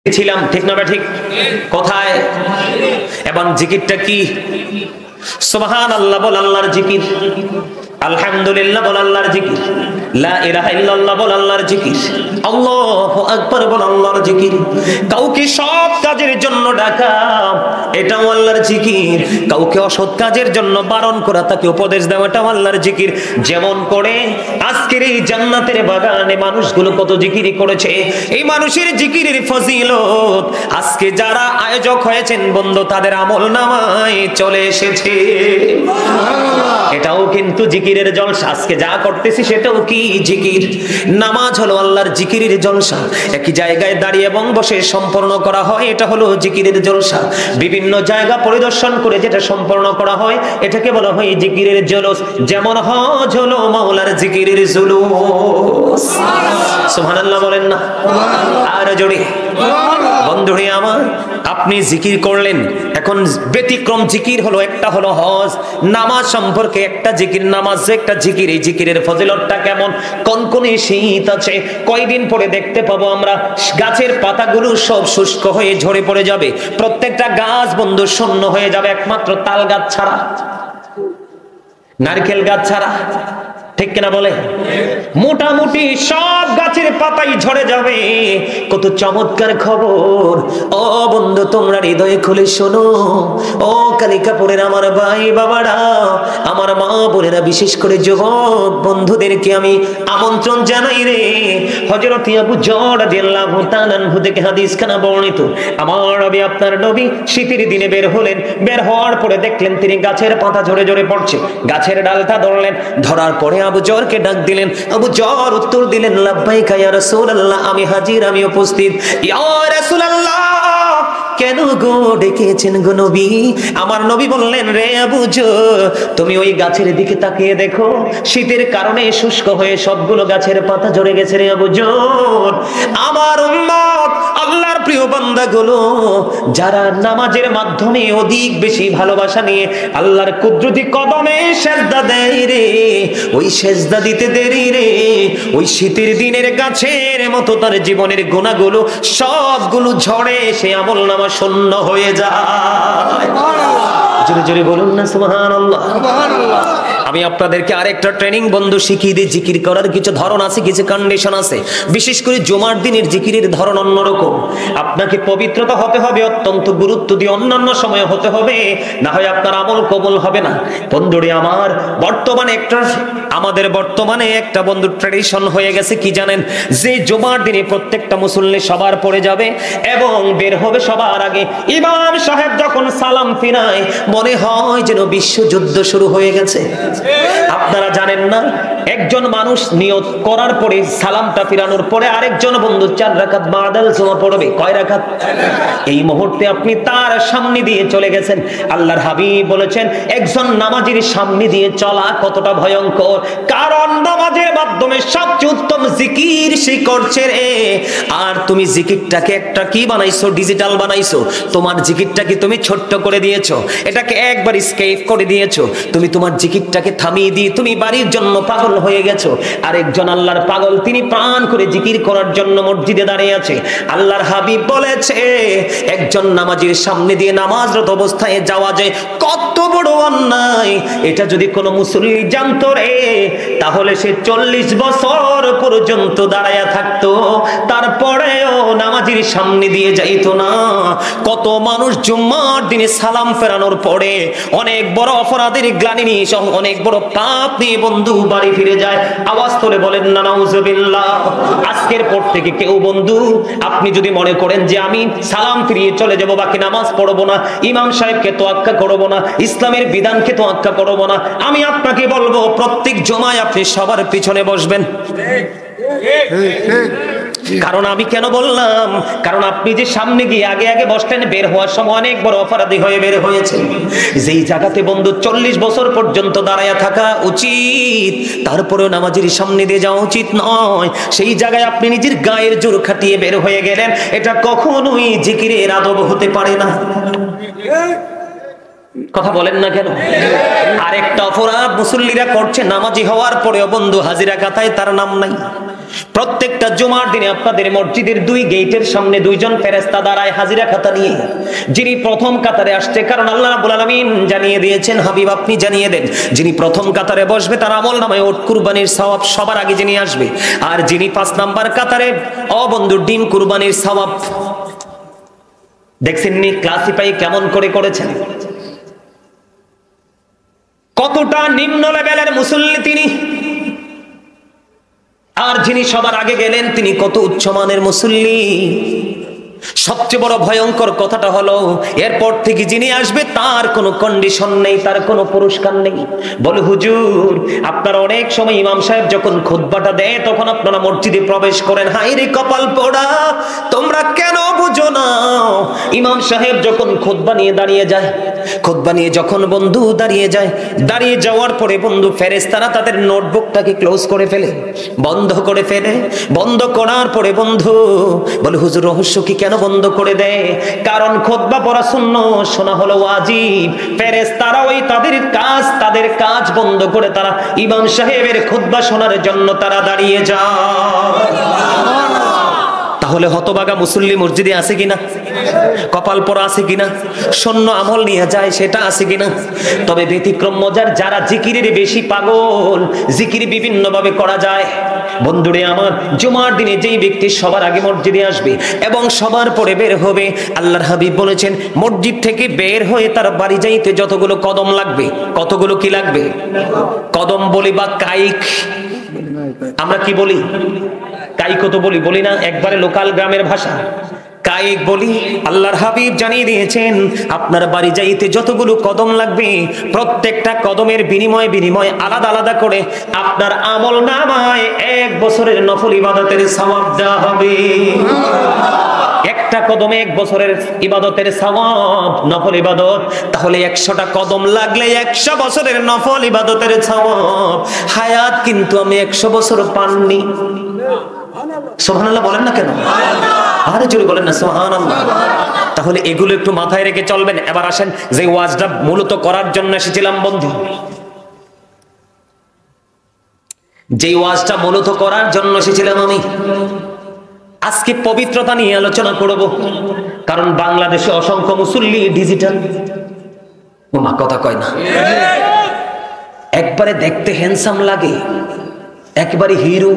ছিলাম, ঠিক না ঠিক? কোথায়? এবং জিকিরটা কি? সুবহানাল্লাহ বল আল্লাহর জিকির, আলহামদুলিল্লাহ বল আল্লাহর জিকির, লা ইলাহা ইল্লাল্লাহ বল আল্লাহর জিকির, আল্লাহু আকবার বল আল্লাহর জিকির। কাউকে সৎ কাজের জন্য ডাকা, এটাও আল্লাহর জিকির। কাউকে অসৎ কাজের জন্য বারণ করা, তাকে উপদেশ দেওয়া, এটাও আল্লাহর জিকির। যেমন করে আজকের এই জান্নাতের বাগানে মানুষগুলো কত জিকির করেছে, এই মানুষের জিকিরের ফজিলত আজকে যারা আয়োজক হয়েছেন বন্ধু, তাদের আমলনামায় চলে এসেছে। এটাও কিন্তু জিকিরের জলসা। আজকে যা করতেছি সেটাও কি জিকির। নামাজ হলো আল্লাহর জিকিরের জলসা। একই জায়গায় দাঁড়িয়ে এবং বসে সম্পন্ন করা হয়, এটা হলো জিকিরের জলসা। বিভিন্ন জায়গা পরিদর্শন করে যেটা সম্পন্ন করা হয়, এটাকে বলা হয় জিকিরের জলস। যেমন হজ হলো মাওলার জিকিরের জুলুস। সুবহানাল্লাহ বলেন না? আর জোরে বন্ধুরে আমার, আপনি জিকির করলেন, এখন ব্যতিক্রম জিকির হলো, একটা হলো হজ। নামাজ সম্পর্কে একটা জিকির, নামাজ একটা জিকির। এই জিকিরের ফজিলতটা কেমন? কনকনে শীত আছে, কয়দিন পরে দেখতে পাবো আমরা গাছের পাতাগুলো সব শুষ্ক হয়ে ঝরে পড়ে যাবে, প্রত্যেকটা গাছ বন্ধু শূন্য হয়ে যাবে, একমাত্র তাল গাছ ছাড়া, নারকেল গাছ ছাড়া, ঠিক কিনা বলে? মোটামুটি সব গাছের পাতাই ঝরে যাবে। কত চমৎকার খবর! ও বন্ধু, তোমরা হৃদয়ে খুলে শোনো। ও কালিকাপুরের আমার ভাই বাবারা, আমার মা বোনেরা, বিশেষ করে যুবক বন্ধুদেরকে আমি আমন্ত্রণ জানাই রে। হযরত আবু যর রাদিয়াল্লাহু তাআলা আনহু থেকে হাদিসখানা বর্ণিত। আমার নবী, আপনার নবী শীতের দিনে বের হলেন। বের হওয়ার পরে দেখলেন তিনি গাছের পাতা ঝরে ঝরে পড়ছে। গাছের ডালটা ধরলেন, ধরার পরে আবু যরকে ডাক দিলেন। আবু যর উত্তর দিলেন, লাব্বাইকা ইয়া রাসূলুল্লাহ, আমি হাজির, আমি উপস্থিত। ইয়া রাসূলুল্লাহ, কেন গো ডেকেছেন গো নবী? আমার নবী বললেন, রে আবু যর, তুমি ওই গাছের দিকে তাকিয়ে দেখো, শীতের কারণে শুষ্ক হয়ে সবগুলো গাছের পাতা ঝরে গেছে রে আবু যর। আমার উম্মত, আল্লাহর প্রিয় বান্দাগুলো, যারা নামাজের মাধ্যমে অধিক বেশি ভালোবাসা নিয়ে আল্লাহর কুদরতি কদমে সেজদা দেয় রে, ওই সেজদা দিতে দেরি রে, ওই শীতের দিনের গাছের মতো তার জীবনের গুনাহগুলো সবগুলো ঝরে, সে আমলনামা শূন্য হয়ে যায়। জোরে জোরে বলুন না সুবহানাল্লাহ। আমি আপনাদেরকে আরেকটা ট্রেনিং বন্ধু শিখিয়ে দিই। জিকির করার কিছু ধরন আছে, কিছু কন্ডিশন আছে। বিশেষ করে জুমার দিনের জিকিরের ধরন অন্যরকম। আপনাকে পবিত্রতা হতে হবে, অত্যন্ত গুরুত্ব দিয়ে অন্যান্য সময় হতে হবে, না হয় আপনার আমল কবুল হবে না। বন্ধুরে আমার, আমাদের বর্তমানে একটা বন্ধু ট্র্যাডিশন হয়ে গেছে কি জানেন? যে জুমার দিনে প্রত্যেকটা মুসল্লি সবার পড়ে যাবে এবং বের হবে সবার আগে। ইমাম সাহেব যখন সালাম ফিরায়, মনে হয় যেন বিশ্বযুদ্ধ শুরু হয়ে গেছে। আপনারা জানেন না, একজন মানুষ নিয়ত করার পরে সালামটা ফিরানোর পরে আরেকজন বন্ধু 4 রাকাত বাদাল জুমা পড়বে। কয় রাকাত? এই মুহূর্তে আপনি তার সামনে দিয়ে চলে গেছেন। আল্লাহর হাবিব বলেছেন, একজন নামাজীর সামনে দিয়ে চলা কতটা ভয়ঙ্কর, কারণ নামাজের মাধ্যমে সবচেয়ে উত্তম জিকির সে করছে রে। আর তুমি জিকিরটাকে একটা কি বানাইছো? ডিজিটাল বানাইছো। তোমার জিকিরটাকে তুমি ছোট্ট করে দিয়েছো, এটাকে একবার স্কেপ করে দিয়েছো। তুমি তোমার জিকিরটাকে থামিয়ে দিয়ে তুমি বাড়ির জন্য পাগল হয়ে গেছো। আরেকজন আল্লাহর পাগল, তিনি প্রাণ করে জিকির করার জন্য মসজিদে দাঁড়িয়ে আছে। আল্লাহর হাবিব বলেছে, একজন নামাজীর সামনে দিয়ে নামাজরত অবস্থায় যাওয়া যায় কত বড় অন্যায়। এটা যদি কোনো মুসল্লি জানতো রে, তাহলে সে 40 বছর পর্যন্ত দাঁড়ায়া থাকতো, তারপরেও নামাজীর সামনে দিয়ে যাইতো না। কত মানুষ জুম্মার দিনে সালাম ফেরানোর পরে অনেক বড় অপরাধের গ্লানি নিয়ে, অনেক বড় পাপ নিয়ে বন্ধু বাড়ি ফিরে যায়। আওয়াজ তোলে বলেন না নাউজুবিল্লাহ। আজকের পর থেকে কেউ বন্ধু, আপনি যদি মনে করেন যে আমি সালাম ফিরিয়ে চলে যাব, বাকি নামাজ পড়বো না, ইমাম সাহেবকে তোয়াক্কা করবো না, ইসলামের বিধানকে তোয়াক্কা করবো না, আমি আপনাকে বলবো প্রত্যেক জুমায় আপনি সবার পিছনে বসবেন। কারণ আমি কেন বললাম? কারণ আপনি যে সামনে গিয়ে আগে আগে বসলেন, বের হওয়ার সময় অনেক বড় অপরাধী হয়ে বের হয়েছে। যেই জায়গাতে বন্ধু 40 বছর পর্যন্ত দাঁড়ায়া থাকা উচিত, তারপরেও নামাজের সামনে দিয়ে যাওয়া উচিত নয়, সেই জায়গায় আপনি নিজের গায়ের জোর খাটিয়ে বের হয়ে গেলেন, এটা কখনোই জিকিরের আদব হতে পারে না। কথা বলেন না কেন? আরেকটা অপরাধ মুসল্লিরা করছে, নামাজি হওয়ার পরেও বন্ধু হাজিরা খাতায় তার নাম নাই। প্রত্যেকটা জুমার দিনে আপনাদের মসজিদের 2 গেটের সামনে 2 জন ফেরেশতা দাঁড়ায় হাজিরা খাতা নিয়ে, যিনি প্রথম কাতারে আসছে, কারণ আল্লাহ রাব্বুল আলামিন জানিয়ে দিয়েছেন, হাবিব আপনি জানিয়ে দেন, যিনি প্রথম কাতারে বসবে তার আমলনামায় ওট কুরবানির সওয়াব সবার আগে যিনি আসবে, আর যিনি 5 নাম্বার কাতারে বন্ধু ডিম কুরবানির সওয়াব। দেখছেন নি ক্লাসিফাই কেমন করে করেছেন, কতটা নিম্ন লেভেলের মুসল্লি তিনি, আর যিনি সবার আগে গেলেন তিনি কত উচ্চমানের মুসল্লি। সবচেয়ে বড় ভয়ঙ্কর কথাটা হলো এরপর থেকে যিনি আসবে তার কোনো কন্ডিশন নেই, তার কোনো পুরস্কার নেই। বলে হুজুর আপনারা অনেক সময় ইমাম সাহেব যখন খুতবাটা দেয় তখন আপনারা মসজিদে প্রবেশ করেন, হাই রে কপাল পোড়া, তোমরা কেন বুঝো না? ইমাম সাহেব যখন খুতবা নিয়ে দাঁড়িয়ে যায়, খুতবা নিয়ে যখন বন্ধু দাঁড়িয়ে যায়, দাঁড়িয়ে যাওয়ার পরে বন্ধু ফেরেশতারা তাদের নোটবুকটাকে ক্লোজ করে ফেলে, বন্ধ করে ফেলে। বন্ধ করার পরে বন্ধু বলে হুজুর রহস্য কি, কেন বন্ধ করে দেয়? কারণ খুতবা পড়া সুন্নাত, শোনা হলো ওয়াজিব। ফেরেশতারা ওই তাদের কাজ বন্ধ করে তারা ইমাম সাহেবের খুতবা শোনার জন্য তারা দাঁড়িয়ে যায়। তাহলে হতভাগা মুসল্লি মসজিদে আছে কিনা? কপাল পোড়া আছে কিনা? শূন্য আমল নিয়ে যায় সেটা আছে কিনা? তবে ব্যতিক্রম মজার, যারা জিকিরের বেশি পাগল, জিকির বিভিন্ন ভাবে করা যায়। বন্ধুরে আমার, জুমার দিনে যেই ব্যক্তি সবার আগে মসজিদে আসবে এবং সবার পরে বের হবে, আল্লাহর হাবিব বলেছেন মসজিদ থেকে বের হয়ে তার বাড়ি যাইতে যতগুলো কদম লাগবে, কতগুলো কি লাগবে? কদম বলি বা কাইক, আমরা কি বলি? কাইকো তো বলি না, একবারে লোকাল গ্রামের ভাষা কাইক বলি। আল্লাহর হাবিব জানিয়ে দিয়েছেন আপনার বাড়ি যাইতে যতগুলো কদম লাগবে প্রত্যেকটা কদমের বিনিময় আলাদা আলাদা করে আপনার আমলনামায় 1 বছরের নফল ইবাদতের সওয়াব দেওয়া হবে। একটা কদমে 1 বছরের ইবাদতের সওয়াব, নফল ইবাদত। তাহলে 100টা কদম লাগলে 100 বছরের নফল ইবাদতের সওয়াব। হায়াত কিন্তু আমি 100 বছর পাননি। সুবহানাল্লাহ বলেন না কেন? আরে জোরে বলেন না সুবহানাল্লাহ। তাহলে এগুলো একটু মাথায় রেখে চলবেন। এবার আসেন যে ওয়াজটা মূলত করার জন্য এসেছিলাম বন্ধু, যেই ওয়াজটা মূলত করার জন্য এসেছিলাম আমি, আজকে পবিত্রতা নিয়ে আলোচনা করব। কারণ বাংলাদেশে অসংখ্য মুসল্লি ডিজিটাল, ওমা কথা কয় না, একবারে দেখতে হ্যান্ডসাম লাগে, একবারে হিরো,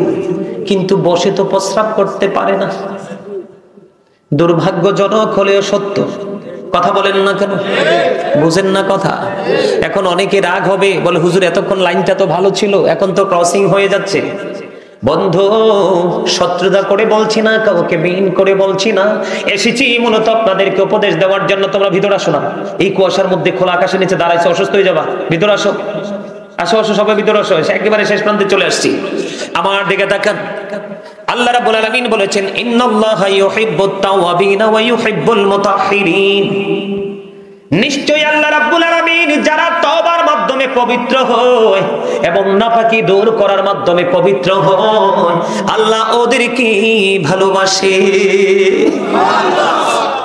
কিন্তু বসে তো প্রস্রাব করতে পারে না। দুর্ভাগ্যজনক হলেও সত্য। কথা বলেন না কেন? বুঝেন না কথা? এখন অনেকে রাগ হবে, বলে হুজুর এতক্ষণ লাইনটা তো ভালো ছিল, এখন তো ক্রসিং হয়ে যাচ্ছে। বন্ধু, শত্রুতা করে বলছি না, কাউকে বিহীন করে বলছি না, এসেছি মূলত আপনাদেরকে উপদেশ দেওয়ার জন্য। তোমরা ভিতরে আসো না, এই কুয়াশার মধ্যে খোলা আকাশের নিচে দাঁড়াইছো, অসুস্থ হয়ে যাবা, ভিতরে আসো, আসো আসো সবাই ভিতরে আসো। একেবারে শেষ প্রান্তে চলে আসছি, আমার দিকে তাকান। আল্লাহ রাব্বুল আলামিন বলেছেন ইন্নাল্লাহা ইউহিব্বুত তাওয়াবিনা ওয়া ইউহিব্বুল মুতাহহিরিন। নিশ্চয়ই আল্লাহ রাব্বুল আলামিন যারা তওবার মাধ্যমে পবিত্র হয় এবং নাপাকি দূর করার মাধ্যমে পবিত্র হয়, আল্লাহ ওদেরকে ভালোবাসে।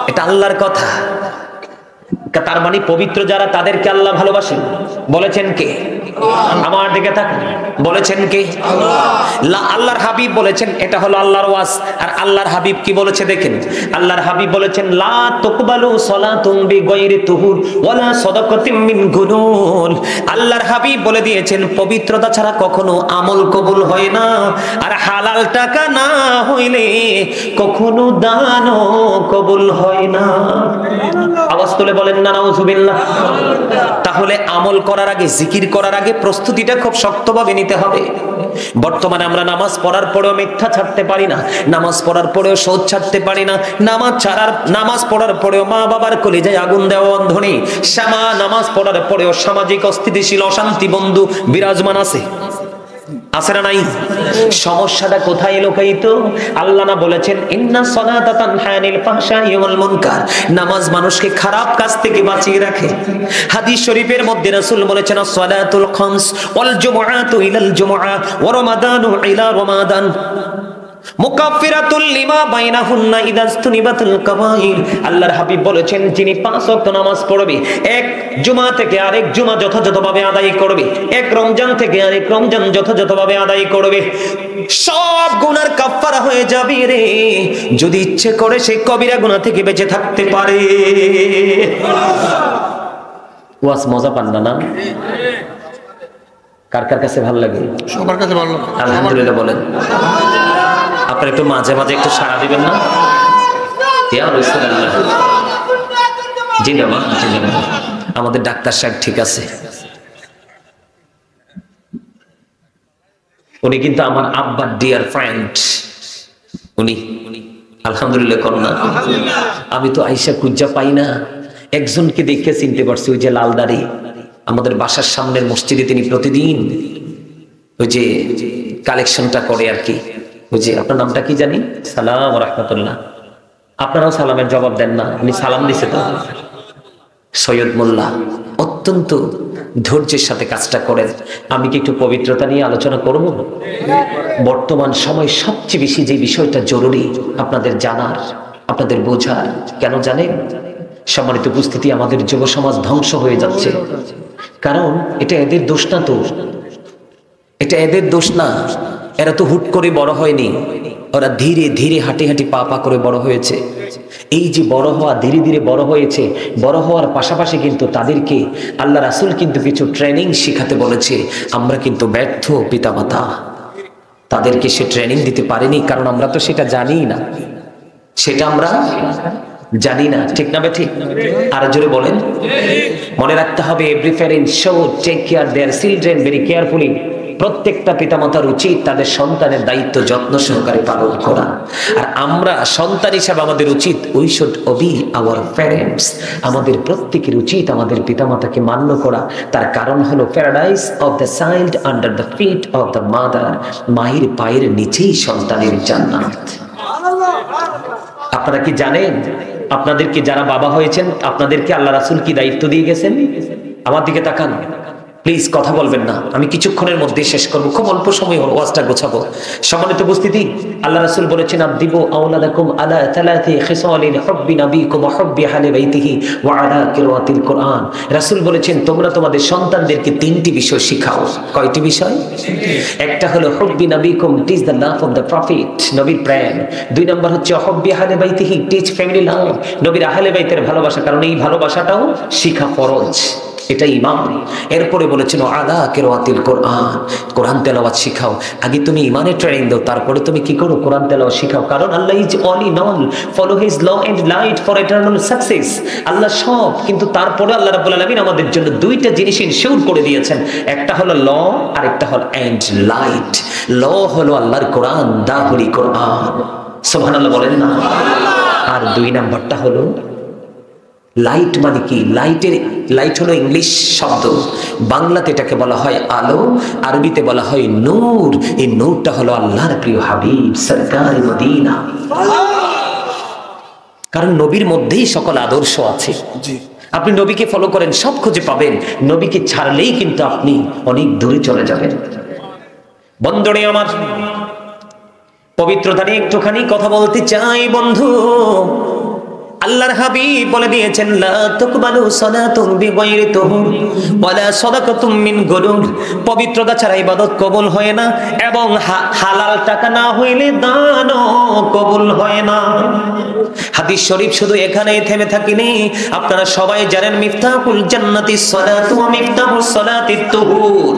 এটা আল্লাহর কথা। তার মানে পবিত্র যারা তাদেরকে আল্লাহ ভালোবাসেন। বলেছেন কে? আমার দিকে তাকান, বলেছেন কে? আল্লাহর হাবিব বলেছেন। এটা হলো আল্লাহর ওয়াজ। আর আল্লাহর হাবিব কি বলেছে দেখেন। আল্লাহর হাবিব বলেছেন লা তুকবালু সালাতুন বিগাইরি তুহুর ওয়ালা সাদাকাতিন মিন গুনুল। আল্লাহর হাবিব বলে দিয়েছেন পবিত্রতা ছাড়া কখনো আমল কবুল হয় না, আর হালাল টাকা না হইলে কখনো দানও কবুল হয় না। আওয়াজ তুলে বলেন না নাউজুবিল্লাহ। তাহলে আমল করার আগে, জিকির করার আগে প্রস্তুতিটা খুব শক্তভাবে নিতে হবে। বর্তমানে আমরা নামাজ পড়ার পরেও মিথ্যা ছাড়তে পারি না, নামাজ পড়ার পরেও সুদ ছাড়তে পারি না, নামাজ পড়ার পরেও মা বাবার কলিজায় আগুন দেওয়া অন্ধ নেই, নামাজ পড়ার পরেও সামাজিক অস্থিতিশীল অশান্তি বন্ধু বিরাজমান আছে, আছে না নাই? সমস্যাটা কোথায় লুকায়িত? আল্লাহ না বলেছেন ইন্না সালাতা তানহা আনিল ফাহশাই ওয়াল মুনকার, নামাজ মানুষকে খারাপ কাজ থেকে বাঁচিয়ে রাখে। হাদিস শরীফের মধ্যে রাসূল বলেছেন as-সালাতুল খামস ওয়াল জুমআতু ইলাল জুমআ ওয়া রমাদানু ইলা রমাদান। মুকাফফিরাতুল লিমা বাইনাহুন্না ইদাস্তুনিবাতুল কাবাইর। আল্লাহর হাবিব বলেছেন, যিনি 5 ওয়াক্ত নামাজ পড়বে, এক জুমা থেকে আরেক জুমা যথাযথভাবে আদায় করবে, এক রমজান থেকে আরেক রমজান যথাযথভাবে আদায় করবে, সব গুনার কাফফারা হয়ে যাবে রে। যদি ইচ্ছে করে সেই কবিরা গুনাহ থেকে বেঁচে থাকতে পারে। ওয়াজ মজা পান না? কার কার কাছে ভালো লাগে? সবার কাছে ভালো লাগে। আলহামদুলিল্লাহ বলেন। আপনারা একটু মাঝে মাঝে একটু সাড়া দিবেন না? ইয়া রাসূলুল্লাহ। জিন্দাবাদ, জিন্দাবাদ। আমাদের ডাক্তার সাহেব ঠিক আছে, উনি কিন্তু আমার আব্বার ডিয়ার ফ্রেন্ড। উনি আলহামদুলিল্লাহ কন্যা। আমি তো আয়েশা খুঁজা পাই না, একজনকে দেখে চিনতে পারছি, ওই যে লাল দাড়ি, আমাদের বাসার সামনের মসজিদে তিনি প্রতিদিন ওই যে কালেকশনটা করে আর কি। ওই যে আপনার নামটা কি জানি? সালাম রাহমাতুল্লাহ। আপনারাও সালামের জবাব দেন না, উনি সালাম দিছে তো। সৈয়দ মোল্লা অত্যন্ত ধৈর্যের সাথে কাজটা করেন। আমি কি একটু পবিত্রতা নিয়ে আলোচনা করব? বর্তমান সময় সবচেয়ে বেশি যে বিষয়টা জরুরি আপনাদের জানার, আপনাদের বোঝার, কেন জানেন? সম্মানিত উপস্থিতি, আমাদের যুব সমাজ ধ্বংস হয়ে যাচ্ছে। কারণ এটা এদের দোষ না, তো এটা এদের দোষ না। এরা তো হুট করে বড় হয়নি, ওরা ধীরে ধীরে হাঁটি হাঁটি পা পা করে বড় হয়েছে। এই যে বড় হওয়া, ধীরে ধীরে বড় হয়েছে, বড় হওয়ার পাশাপাশি কিন্তু তাদেরকে আল্লাহ রাসূল কিন্তু কিছু ট্রেনিং শিখাতে বলেছে। আমরা কিন্তু ব্যর্থ পিতামাতা, তাদেরকে সে ট্রেনিং দিতে পারিনি, কারণ আমরা তো সেটা জানি না, সেটা আমরা জানি না। ঠিক না ঠিক? আর জোরে বলেন। মনে রাখতে হবে, every parent should take care their children very carefully. প্রত্যেকটা পিতামাতার উচিত তাদের সন্তানের দায়িত্ব যত্ন সহকারে পালন করা। আর আমরা সন্তান হিসাবে আমাদের উচিত, we should Obi our parents. আমাদের প্রত্যেকের উচিত আমাদের পিতামাতাকে মান্য করা। তার কারণ হলো, paradise of the child under the feet of the mother. মায়ের পায়ের নিচেই সন্তানের জান্নাত। আপনারা কি জানেন, আপনাদেরকে যারা বাবা হয়েছেন, আপনাদেরকে আল্লাহ রাসূল কি দায়িত্ব দিয়ে গেছেন? আমার দিকে তাকান প্লিজ, কথা বলবেন না। আমি কিছুক্ষণের মধ্যে শেষ করবো, খুব অল্প সময় ওয়াজটা গোছাবো। সম্মানিত উপস্থিতি, আল্লাহ রাসূল বলেছেন, আদিবু আওলাদাকুম আলা তালাতি খিসালিন হুব্বি নাবিকুম ওয়া হুব্বি আহলি বাইতিহি ওয়া আলা কিরাতিল কুরআন। রাসূল বলেছেন, তোমরা তোমাদের সন্তানদেরকে 3টি বিষয় শিখাও। কয়টি বিষয়? একটা হলো হুব্বি নাবিকুম, teach the love of the prophet, নবীর প্রেম। 2 নম্বর হচ্ছে হুব্বি আহলি বাইতিহি, টিচ ফ্যামিলি লাভ, নবীর আহলে বাইতের ভালোবাসা, কারণ এই ভালোবাসাটাও শিখা ফরজ, এটা ইমান। এরপরে বলেছেন আলা কিরাতিল কোরআন, কোরআন তেলাওয়াত শিখাও। আগে তুমি ইমানের ট্রেনিং দাও, তারপরে তুমি কি করো? কোরআন তেলাওয়াত শিখাও। কারণ Allah is all in all, follow his law and light for eternal success. Allah সব, কিন্তু তারপরে আল্লাহ রাব্বুল আলামিন আমাদের জন্য 2টা জিনিস ইনশিওর করে দিয়েছেন। একটা হলো ল, আর একটা হলো এন্ড লাইট। ল হলো আল্লাহর কোরআন, দা হোলি কোরআন। সুবহানাল্লাহ বলেন না? আর 2 নাম্বারটা হলো লাইট। মানে কি? লাইট হলো ইংলিশ শব্দ, বাংলাতে এটাকে বলা হয় আলো, আরবিতে বলা হয় নূর। এই নূরটা হলো আল্লাহর প্রিয় হাবিব সরকার মদিনা। কারণ নবীর মধ্যেই সকল আদর্শ আছে। আপনি নবীকে ফলো করেন, সব খুঁজে পাবেন। নবীকে ছাড়লেই কিন্তু আপনি অনেক দূরে চলে যাবেন। বন্ধুরে আমার, পবিত্রতা নিয়ে একটুখানি কথা বলতে চাই বন্ধু। আল্লাহর হাবিব বলে দিয়েছেন, লা তুকবালু সালাতুন বিগাইরি তুহুর ওয়ালা সাদাকাতুম মিন গুলুল। পবিত্রতা ছাড়া ইবাদত কবুল হয় না, এবং হালাল টাকা না হইলে দানও কবুল হয় না। হাদিস শরীফ শুধু এখানেই থেমে থাকেনি। আপনারা সবাই জানেন, মিফতাহুল জান্নাতিস সালাতু ওয়া মিফতাহুস সালাতিত তুহুর।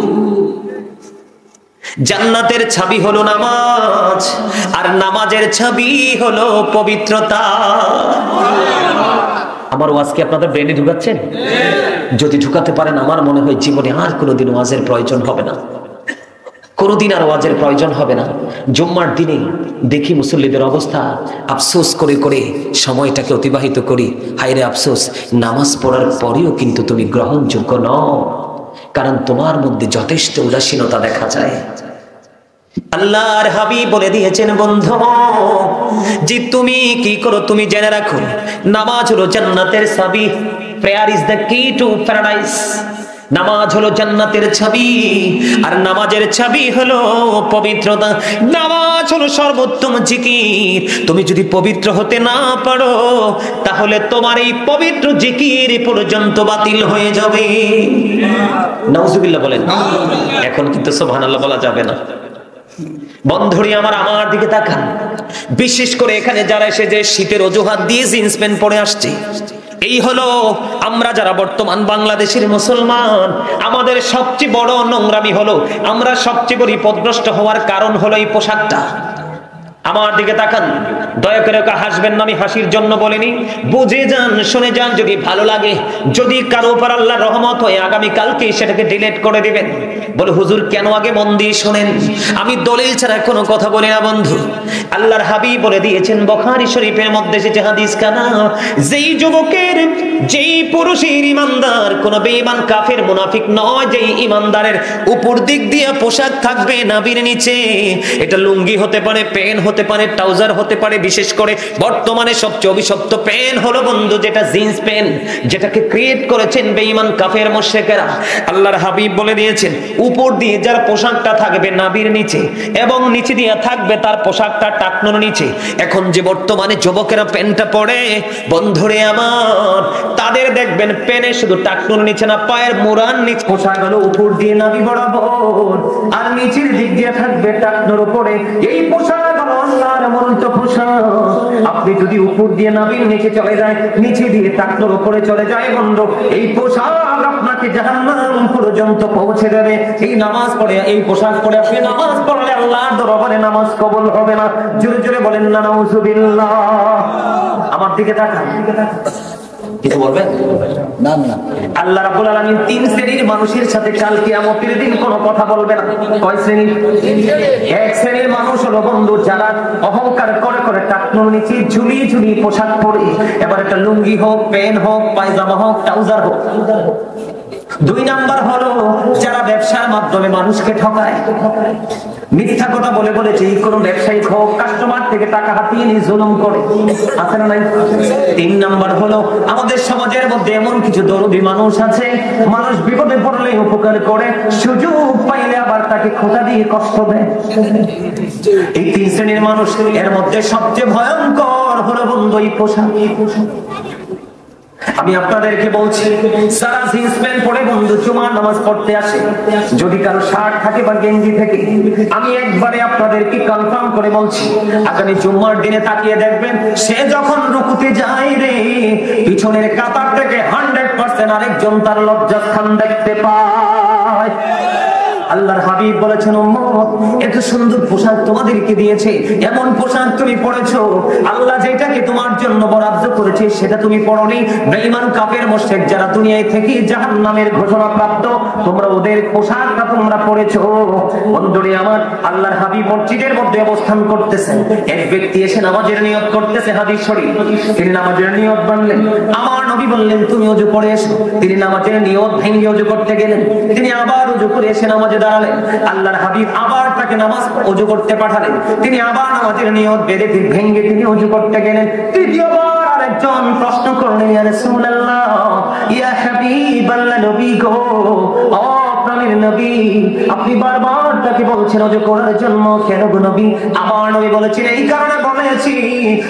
জান্নাতের চাবি হলো নামাজ, আর নামাজের চাবি হলো পবিত্রতা। আমার ওয়াজ কি আপনাদের ব্রেনে ঢুকাচ্ছেন? যদি ঢুকাতে পারেন, আমার মনে হয় জীবনে আর কোনোদিন ওয়াজের প্রয়োজন হবে না, কোনোদিন আর ওয়াজের প্রয়োজন হবে না। জুম্মার দিনে দেখি মুসল্লিদের অবস্থা, আফসোস করে করে সময়টাকে অতিবাহিত করি। হায়রে আফসোস, নামাজ পড়ার পরেও কিন্তু তুমি গ্রহণযোগ্য নও, কারণ তোমার মধ্যে যথেষ্ট উদাসীনতা দেখা যায়। আল্লাহর হাবিব বলে দিয়েছেন, বন্ধু যে তুমি কি করো তুমি জেনে রাখো, নামাজ হলো জান্নাতের চাবি। প্রেয়ার ইজ দ্য কি টু প্যারাডাইস। নামাজ হলো জান্নাতের চাবি, আর নামাজের চাবি হলো পবিত্রতা। নামাজ হলো সর্বোত্তম জিকির। তুমি যদি পবিত্র হতে না পারো তাহলে তোমার এই পবিত্র জিকির পর্যন্ত বাতিল হয়ে যাবে। নাউজুবিল্লাহ বলেন। এখন কিন্তু সুবহানাল্লাহ বলা যাবে না। বন্ধুরি আমার দিকে তাকান। বিশেষ করে এখানে যারা এসে যে শীতের অজুহাত দিয়ে জিন্স প্যান্ট পরে আসছে, এই হলো আমরা যারা বর্তমান বাংলাদেশের মুসলমান, আমাদের সবচেয়ে বড় নোংরামি হলো আমরা সবচেয়ে বড় বিপদগ্রস্ত হওয়ার কারণ হলো এই পোশাকটা। আমার দিকে তাকান, দয়া করে হাসবেন না, আমি হাসির জন্য বলিনি। বুঝে যান, শুনে যান, যদি ভালো লাগে, যদি কারো উপর আল্লাহর রহমত হয় আগামী কালকে সেটাকে ডিলিট করে দিবেন। বলে হুজুর কেন? আগে মন দিয়ে শোনেন, আমি দলিল ছাড়া কোনো কথা বলি না বন্ধু। আল্লাহর হাবিব বলে দিয়েছেন বুখারী শরীফের মধ্যে এসেছে হাদিস কানা, যেই যুবকের, যেই পুরুষের ইমানদার, কোন বেঈমান কাফের মুনাফিক নয়, যেই ইমানদারের উপর দিক দিয়ে পোশাক থাকবে নাভির নিচে, এটা লুঙ্গি হতে পারে, প্যান্ট হতে পারে, ট্রাউজার হতে পারে, বিশেষ করে বর্তমানে সবচেয়ে অভিশপ্ত প্যান্ট হলো বন্ধু যেটা জিন্স প্যান্ট, যেটাকে ক্রিয়েট করেছেন বেঈমান কাফের মুশরিকেরা। আল্লাহর হাবিব বলে দিয়েছেন উপর দিয়ে যার পোশাকটা থাকবে নাভির নিচে এবং নিচে দিয়ে থাকবে তার পোশাকটা টাকনোর নিচে। এখন যে বর্তমানে যুবকেরা প্যান্টটা পরে বন্ধুরে আমার, তাদের দেখবেন প্যানে শুধু টাকনোর নিচে না, পায়ের মুড়ার নিচে পোশাক হলো উপর দিয়ে নাভি বরাবর, আর নিচের দিক দিয়ে থাকবে টাকনোর উপরে। এই পোশাক আল্লাহর মনোনীত পোশাক। আপনি যদি উপর দিয়ে নাভির নিচে চলে যায়, নিচে দিয়ে টাকনোর উপরে চলে যায় বন্ধু, এই পোশাক আপনাকে জাহান্নাম পর্যন্ত পৌঁছে দেবে। এই নামাজ পড়ে, এই পোশাক পরে আপনি নামাজ পড়লে আল্লাহর দরবারে নামাজ কবুল হবে না। জোরে জোরে বলেন না নাউজুবিল্লাহ। আমার দিকে তাকান, কিছু বলবেন না? না। আল্লাহ রাব্বুল আলামিন তিন শ্রেণীর মানুষের সাথে কাল কিয়ামতের দিন কোনো কথা বলবে না। কয় শ্রেণী? এক শ্রেণীর মানুষ হলো বন্ধু যারা অহংকার করে করে টাকনোর নিচে ঝুলিয়ে ঝুলিয়ে পোশাক পরে, এবার একটা লুঙ্গি হোক, প্যান্ট হোক, পায়জামা হোক, ট্রাউজার হোক। দুই নাম্বার হলো যারা ব্যবসার মাধ্যমে মানুষকে ঠকায়, মিথ্যা কথা বলে বলেছে কোন ব্যবসায়ী হোক, কাস্টমার থেকে টাকা হাতিয়ে নিয়ে জুলুম করে, আছে না নাই? তিন নাম্বার হলো আমাদের সমাজের মধ্যে এমন কিছু দরদি মানুষ আছে, মানুষ বিপদে পড়লে উপকার করে, সুযোগ পাইলে আবার তাকে খোঁটা দিয়ে কষ্ট দেয়। এই তিন শ্রেণীর মানুষ, এর মধ্যে সবচেয়ে ভয়ঙ্কর হলো বন্ধু এই পোশাক। আমি আপনাদেরকে বলছি, সারা জিন্স প্যান্ট পরে বন্ধু জুমার নামাজ পড়তে আসে, যদি কারো শার্ট থাকে বা গেঞ্জি থাকে, আমি একবারে আপনাদেরকে কনফার্ম করে বলছি, আগামী জুম্মার দিনে তাকিয়ে দেখবেন সে যখন রুকুতে যায় রে, পিছনের কাতার থেকে 100% আরেকজন তার লজ্জাস্থান দেখতে পায়। আল্লাহর হাবিব বলেছেন উম্মত, এত সুন্দর পোশাক তোমাদেরকে দিয়েছে, এমন পোশাক তুমি পরেছো, আল্লাহ যেটাকে তোমার জন্য বরাদ্দ করেছে সেটা তুমি পরনি। বেঈমান কাফের মুশরিক যারা দুনিয়ায় থেকে জাহান্নামের ঘোষণা প্রাপ্ত, তোমরা ওদের পোশাকটা তোমরা পরেছো। বন্ধুরে আমার, আল্লাহর হাবিব মসজিদের মধ্যে অবস্থান করতেছেন, এক ব্যক্তি এসে নামাজের নিয়ত করতেছে, হাদিস শরীফ। তিনি নামাজের নিয়ত বানলেন, আমার নবী বললেন তুমি ওযু করে এসো। তিনি নামাজের নিয়ত ভেঙে ওযু করতে গেলেন, তিনি আবার ওযু করে এসে নামাজে দাঁড়ালেন। আল্লাহর হাবিব আবার তাকে নামাজ ওযু করতে পাঠালেন, তিনি আবার নামাজের নিয়ত বেঁধে ভেঙে তিনি ওযু করতে গেলেন। তৃতীয়বার আরেকজন প্রশ্ন করলেন, ইয়া রাসূলুল্লাহ, ইয়া হাবিবাল্লাহ, নবী গো, ও প্রাণের নবী, আপনি বারবার তাকে বলছেন ওযু করার জন্য, কেন গো নবী? আমার নবী বলেছেন এই কারণে বলেছি,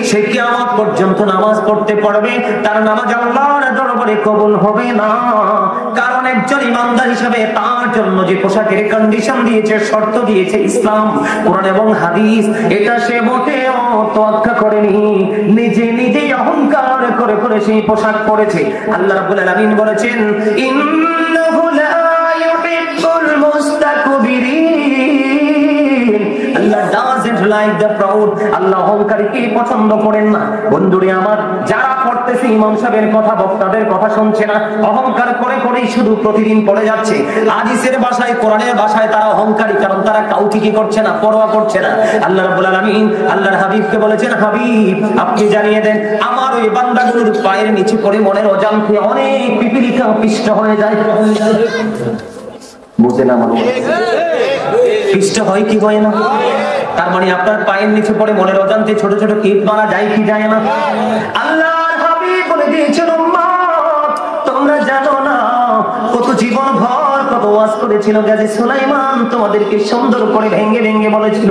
সে কিয়ামত পর্যন্ত নামাজ পড়তে পারবে, তার নামাজ আল্লাহর দরবারে কবুল হবে না। কারণ একজন ইমানদার হিসেবে তার জন্য যে পোশাকের কন্ডিশন দিয়েছে, শর্ত দিয়েছে ইসলাম, কোরআন এবং হাদিস, এটা সে মোটেও তোয়াক্কা করেনি, নিজে নিজেই অহংকার করে করে সেই পোশাক পরেছে। আল্লাহ রাব্বুল আলামিন বলেছেন, ইন্নাহু লা ইউহিব্বুল মুস্তাকবিরিন, আল্লাহ doesn't like the proud, আল্লাহ অহংকারীকে পছন্দ করেন না। বন্ধুরে আমার, যারা পড়তেছে ইমাম সাহেবের কথা, বক্তাদের কথা শুনছে না, অহংকার করে করেই শুধু প্রতিদিন পড়ে যাচ্ছে, হাদিসের ভাষায়, কোরআনের ভাষায় তারা অহংকারী, কারণ তারা কাউকে কি করছে না, পরোয়া করছে না। আল্লাহ রাব্বুল আলামিন আল্লাহর হাবিবকে বলেছেন, হাবিব আপনি জানিয়ে দেন আমার ওই বান্দাগুলোর পায়ের নিচে পড়ে মনের অজান্তে অনেক পিপিলিকা পিষ্ট হয়ে যায়। বুঝেন আমার পিষ্ট হয় কি হয় না? তার মানে আপনার পায়ের নিচে পড়ে মনের অজান্তে ছোট ছোট কীট মারা যায় কি যায় না? আল্লাহর হাবিব বলে দিয়েছেন উম্মত, তোমরা জানো না কত জীবন ভর বলেছিল গাজী সুলাইমান তোমাদেরকে সুন্দর করে ভেঙ্গে ভেঙ্গে বলেছিল,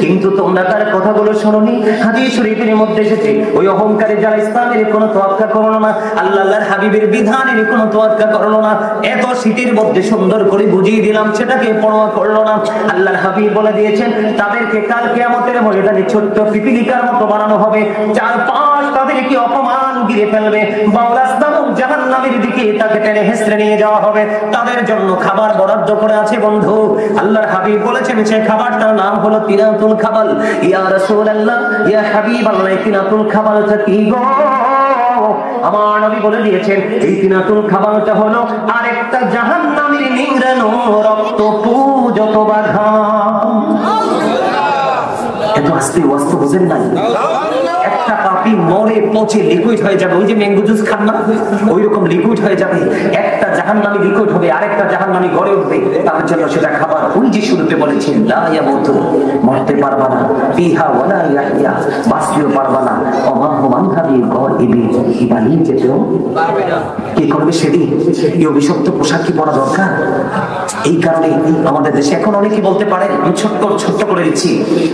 কিন্তু তোমরা তার কথাগুলো শোনোনি। হাদিস শরীফের মধ্যে এসেছে ওই অহংকারে যারা ইসলামের কোনো তোয়াক্কা করলো না, আল্লাহর হাবিবের বিধানের কোনো তোয়াক্কা করলো না, এত শীতের মধ্যে সুন্দর করে বুঝিয়ে দিলাম সেটাকে পরোয়া করলো না। আল্লাহর হাবিব বলে দিয়েছেন তাদেরকে কাল কিয়ামতের ময়দানে ছোট্ট পিপিলিকার মতো বানানো হবে, চারপাশ তাদেরকে অপমান ঘিরে ফেলবে, বাউলাস নামক জাহান্নামের দিকে তাকে টেনে হেসড়ে নিয়ে যাওয়া হবে। তাদের জন্য খাবার বরাদ্দ করে আছে বন্ধু। আল্লাহর হাবিব বলেছেন সেই খাবারটার নাম হলো তিনাতুল খাবাল। ইয়া রাসূলুল্লাহ, ইয়া হাবিবাল্লাহ, তিনাতুল খাবালটা কি গো? আমার নবী বলে দিয়েছেন এই তিনাতুল খাবারটা হলো আরেকটা জাহান্নামের নিংড়ানো রক্ত পূজত বাঘা। এত আস্তে ওয়াস্ত বুঝেন নাই? একটা পাপি মরে পচে লিকুইড হয়ে যাবে, ওই যে ম্যাঙ্গো জুস খান না, ওই রকম লিকুইড হয়ে যাবে। একটা জাহান্নামী লিকুইড হবে, আরেকটা জাহান্নামী গড়ে উঠবে, তার জন্য সেটা খাবার। ওই যে শুরুতে বলেছেন লা ইয়ামুতু, মরতে পারবা না, ফিহা ওয়ালা ইয়াহইয়া, বাঁচতেও পারবা না, ওমা হুম আনহা বিগাইবি, কি পালিয়ে যেতেও পারবে না। কি করবে সেদিন? এই অভিশপ্ত পোশাক কি পরা দরকার? এই কারণে আমাদের দেশে এখন অনেকে বলতে পারেন, আমি ছোট্ট করে দিচ্ছি,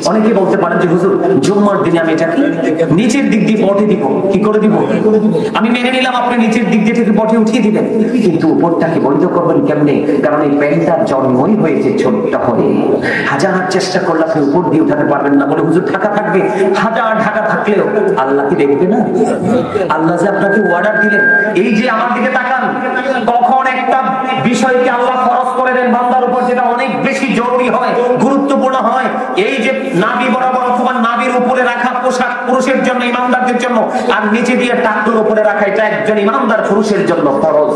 অনেকে বলতে পারেন যে হুজুর জুম্মার দিনে আমি এটাকে নিচের দিক দিয়ে পটে দিব। কি করে দিব? আমি মেনে নিলাম আপনি নিচের দিক দিয়ে থেকে পটে উঠিয়ে দিবেন, কিন্তু উপরটাকে বৈধ করবেন কেমনে? কারণ এই প্যান্টটার জন্মই হয়েছে ছোট্ট হয়ে। হাজার চেষ্টা করলে আপনি উপর দিয়ে উঠাতে পারবেন না বলে হুজুর ঢাকা থাকবে। হাজার ঢাকা থাকলেও আল্লাহ কি দেখবে না? আল্লাহ যে আপনাকে অর্ডার দিলেন, এই যে আমার দিকে তাকান, কখন একটা বিষয়কে আল্লাহ ফরজ করে দেন বান্দার উপর যেটা অনেক বেশি জরুরি হয়, গুরুত্বপূর্ণ হয়, এই যে নাভি বরাবর অথবা নাভির উপরে রাখা পোশাক পুরুষের জন্য, ইমানদারদের জন্য, আর নিচে দিয়ে টাকনুর উপরে রাখা এটা একজন ইমানদার পুরুষের জন্য ফরজ।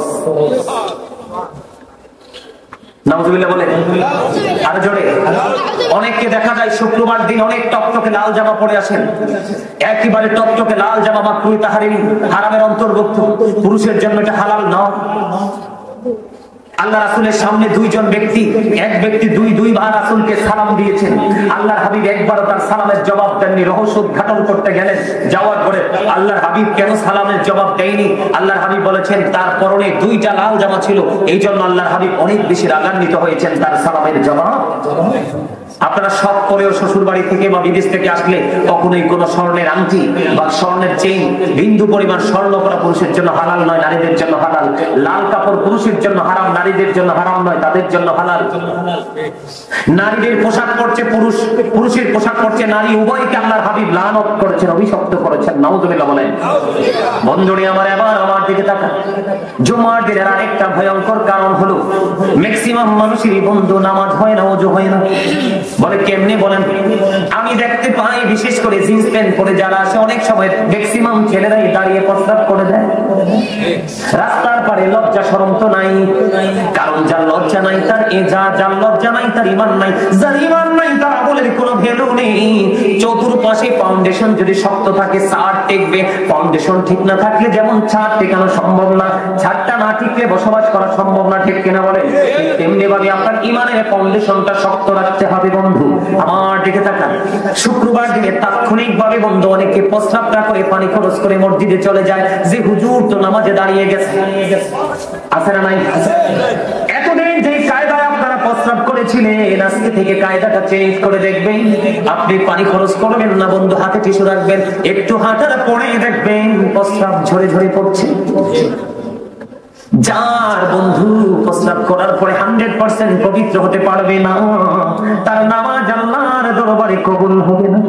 নাউজুবিল্লাহ বলে আর জোরে। অনেককে দেখা যায় শুক্রবার দিন অনেক টকটকে লাল জামা পরে আসেন, একেবারে টকটকে লাল জামা মাকরুহ তাহরিম, হারামের অন্তর্ভুক্ত, পুরুষের জন্য এটা হালাল নয়। আল্লাহ রাসূলের সামনে দুইজন ব্যক্তি, এক ব্যক্তি দুইবার রাসূলকে সালাম দিয়েছেন। আল্লাহর হাবিব একবারও তার সালামের জবাব দেননি। রহস্য উদ্ঘাটন করতে গেলেন, যাওয়ার পরে আল্লাহর হাবিব কেন সালামের জবাব দেয়নি? আল্লাহর হাবিব বলেছেন তার পরনে দুইটা লাল জামা ছিল, এই জন্য আল্লাহর হাবিব অনেক বেশি রাগান্বিত হয়েছেন তার সালামের জবাব। আপনারা সব করেও শ্বশুর বাড়ি থেকে বা বিদেশ থেকে আসলে কখনোই কোনো স্বর্ণের আংটি বা স্বর্ণের চেইন, বিন্দু পরিমাণ স্বর্ণ করা পুরুষের জন্য হালাল নয়, নারীদের জন্য হালাল। লাল কাপড় পুরুষের জন্য হারাম, নারীদের জন্য হারাম নয়, তাদের জন্য হালাল। নারীদের পোশাক পরছে পুরুষ, পুরুষের পোশাক পরছে নারী, উভয়কে আল্লাহর হাবিব লানত করেছেন, অভিশপ্ত করেছেন। নাউজুবিল্লাহ বলেন। বন্ধুরে আমার, এবার আমার দিকে তাকান। জুমার দিনের আরেকটা ভয়ঙ্কর কারণ হলো ম্যাক্সিমাম মানুষেরই বন্ধু নামাজ হয় না, ওযু হয় না। বলে কেমনে? বলেন। আমি দেখতে পাই বিশেষ করে জিন্স প্যান্ট পরে যারা আসে, অনেক সময় ম্যাক্সিমাম ছেলেরাই দাঁড়িয়ে প্রস্রাব করে দেয় রাস্তার পারে। লজ্জা শরম তো নাই, কারণ যার লজ্জা নাই তার যার লজ্জা নাই তার ঈমান নাই, যার ঈমান নাই তার আমলের কোনো ভ্যালু নেই। চতুর্পাশে ফাউন্ডেশন যদি শক্ত থাকে ছাদ টেকবে, ফাউন্ডেশন ঠিক না থাকলে যেমন ছাদ টেকানো সম্ভব না, ছাদটা না টিকলে বসবাস করা সম্ভব না, ঠিক কিনা বলে? তেমনি ভাবে আপনার ঈমানের ফাউন্ডেশনটা শক্ত রাখতে হবে বন্ধু। আমার দিকে তাকান। শুক্রবার দিনে তাৎক্ষণিক ভাবে বন্ধু অনেকে প্রস্রাবটা করে পানি খরচ করে মসজিদে চলে যায়, যে হুজুর তো নামাজে দাঁড়িয়ে গেছে। আছে না নাই? এতদিন যে কায়দায় আপনারা প্রস্রাব করেছিলেন, আজকে থেকে কায়দাটা চেঞ্জ করে দেখবেন। আপনি পানি খরচ করবেন না বন্ধু, হাতে টিস্যু রাখবেন, একটু হাঁটার পরে দেখবেন প্রস্রাব ঝরে ঝরে পড়ছে। যার বন্ধু প্রস্রাব করার পরে 100% পবিত্র হতে পারবে না, তার নামাজ আল্লাহর দরবারে কবুল হবে না।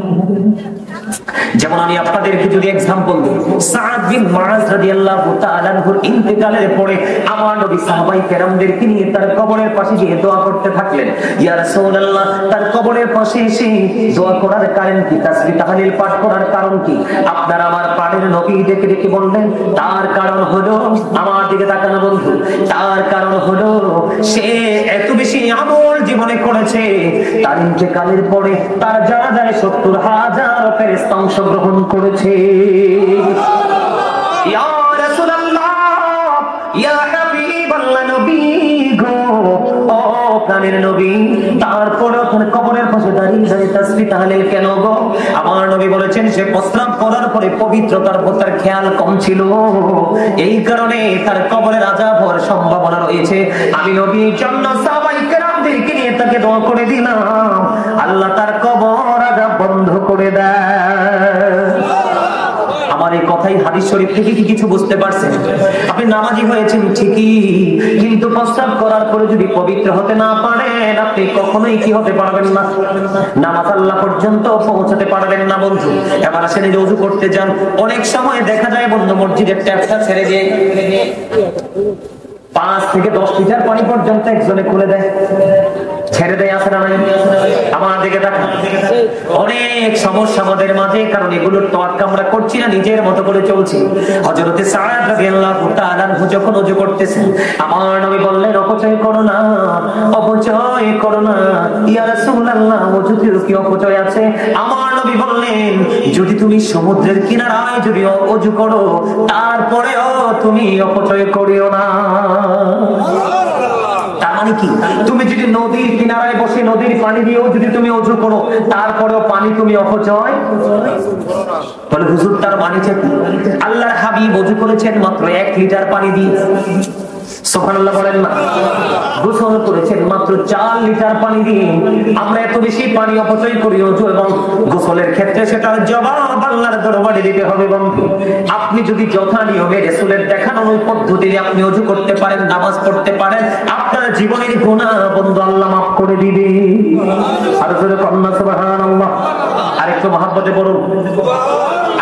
যেমন আমি আপনাদেরকে যদি এক্সাম্পল দিই, সাদ বিন মুআজ রাদিয়াল্লাহু তাআলা আনহুর ইন্তেকালের পরে আমার নবী সাহাবায়ে কেরামদেরকে নিয়ে তার কবরের পাশে গিয়ে দোয়া করতে থাকলেন। ইয়া রাসূলুল্লাহ, তার কবরের পাশে এসে দোয়া করার কারণ কি, তাসবিহ তাহলিল পাঠ করার কারণ কি? আপনারা আমার পাড়ের নবী ডেকে ডেকে বললেন তার কারণ হলো, আমার দিকে তাকানো বন্ধু, তার কারণ হলো সে এত বেশি আমল জীবনে করেছে, তার ইন্তেকালের পরে তার জানাজায় 70,000 ফেরেশতা অংশগ্রহণ করেছে। ইয়া রাসূলুল্লাহ, ইয়া হাবিবাল্লাহ, নবী গো, ও প্রাণের নবী, তারপর ওখানে কবরের পাশে দাঁড়িয়ে দাঁড়িয়ে তাসবিহ তাহলিল কেন গো? আমার নবী বলেছেন সে প্রস্রাব করার পরে পবিত্রতার উপর তার খেয়াল কম ছিল, এই কারণে তার কবরের আযাব হওয়ার সম্ভাবনা রয়েছে। আমি নবীর জন্য সাহাবায়ে তাকে দোয়া করে দিলাম, আল্লাহ তার কবর আযাব বন্ধ করে দেয়। আমার এই কথাই হাদিস শরীফ থেকে কি কিছু বুঝতে পারছেন? আপনি নামাজি হয়েছেন ঠিকই, কিন্তু প্রস্রাব করার পরে যদি পবিত্র হতে না পারেন, আপনি কখনোই কি হতে পারবেন না, নামাজ আল্লাহ পর্যন্ত পৌঁছাতে পারবেন না বন্ধু। এবার আসেন এই যে ওযু করতে যান, অনেক সময় দেখা যায় বন্ধু মসজিদের ট্যাপটা ছেড়ে দিয়ে 5 থেকে 10 লিটার পানি পর্যন্ত একজনে খুলে দেয়, ছেড়ে দেয়, আছে না নাই? আমার দিকে তাকান। অনেক সমস্যা আমাদের মাঝে, কারণ এগুলোর তোয়াক্কা আমরা করছি না, নিজের মতো করে চলছি। হযরতে সাদ রাদিয়াল্লাহু তাআলা যখন ওযু করতেছেন, আমার নবী বললেন, অপচয় করো না, অপচয় করো না। ইয়া রাসূলুল্লাহ, ওযুতেও কি অপচয় আছে? আমার নবী বললেন, যদি তুমি সমুদ্রের কিনারায় যদি ওযু করো, তারপরেও তুমি অপচয় করিও না। তার মানে কি, তুমি যদি নদীর কিনারায় বসে নদীর পানি দিয়েও যদি তুমি ওযু করো, তারপরেও পানি তুমি অপচয় বলে হুজুর, তার মানেটা কি? আল্লাহর হাবিব ওযু করেছেন মাত্র 1 লিটার পানি দিয়ে, সুবহানাল্লাহ বলেন না। গোসল করেছেন মাত্র 4 লিটার পানি দিয়ে। আমরা এত বেশি পানি অপচয় করি ওযু এবং গোসলের ক্ষেত্রে, সেটার জবাব আল্লাহর দরবারে দিতে হবে বন্ধু। আপনি যদি যথা নিয়মে রাসূলের দেখানো ওই পদ্ধতিতে আপনি ওযু করতে পারেন, নামাজ পড়তে পারেন, আপনার জীবনের গুনাহ বন্ধু আল্লাহ মাফ করে দিবে। আর জোরে কন্না সুবহানাল্লাহ। আরেকটু মহব্বতে বলুন,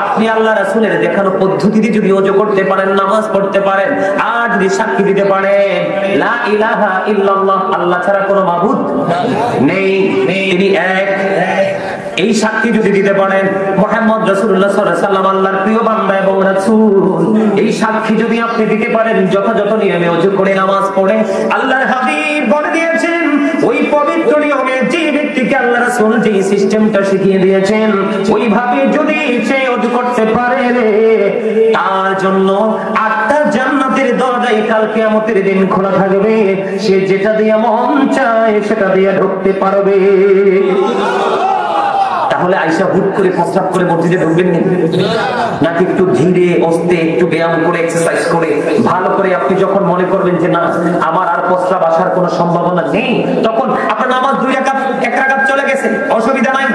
আপনি আল্লাহ রাসূলের দেখানো পদ্ধতিতে যদি ওযু করতে পারেন, নামাজ পড়তে পারেন, আর যদি সাক্ষী দিতে পারেন লা ইলাহা ইল্লাল্লাহ, আল্লাহ ছাড়া কোনো মাবুদ নেই, তিনি এক, এই সাক্ষী যদি দিতে পারেন মুহাম্মদ রাসূলুল্লাহ সাল্লাল্লাহু আলাইহি ওয়াসাল্লাম আল্লাহর প্রিয় বান্দা এবং রাসূল, এই সাক্ষী যদি আপনি দিতে পারেন, যথাযথ নিয়মে ওযু করে নামাজ পড়ে, আল্লাহর হাবিব বলে দিয়েছেন ওই পবিত্র নিয়মে যে ব্যক্তিকে আল্লাহ রাসূল যে সিস্টেমটা শিখিয়ে দিয়েছেন, ওইভাবে যদি সে ওযু করতে পারে, তার জন্য 8টা জান্নাতের দরজাই কাল কিয়ামতের দিন খোলা থাকবে। সে যেটা দিয়ে মন চায় সেটা দিয়ে ঢুকতে পারবে। তাহলে আয়েশা হুট করে প্রস্রাব করে মসজিদে ঢুকবেন নাকি একটু ধীরে আস্তে একটু ব্যায়াম করে এক্সারসাইজ করে ভালো করে আপনি যখন মনে করবেন যে না আমার আর প্রস্রাব আসার কোনো সম্ভাবনা নেই, তখন আপনার নামাজ 2 রাকাত 1 রাকাত চলে গেছে, অসুবিধা নাই।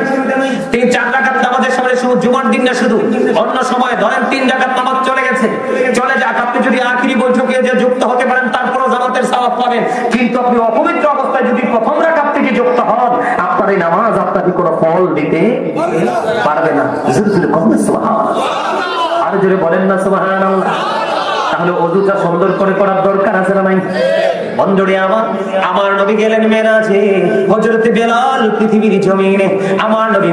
3-4 রাকাত নামাজের সময় শুধু জুমার দিন না, শুধু অন্য সময় ধরেন 3 রাকাত নামাজ চলে গেছে, চলে যাক। আপনি যদি আখিরি বৈঠকে যে যুক্ত হতে পারেন, তারপরও জামাতের সওয়াব পাবেন। কিন্তু আপনি অপবিত্র অবস্থায় যদি প্রথম রাকাত থেকে যুক্ত হন, আপনার এই নামাজ আপনাকে কোনো ফল দিতে পারবে না। আর জোরে বলেন না সুবহানাল্লাহ। তাহলে ওযুটা সুন্দর করে করার দরকার আছে না নাই? বন্ধুরে আমার নবী গেলেন মেরাজে, হযরত বেলাল পৃথিবীর জমিনে আমার নবী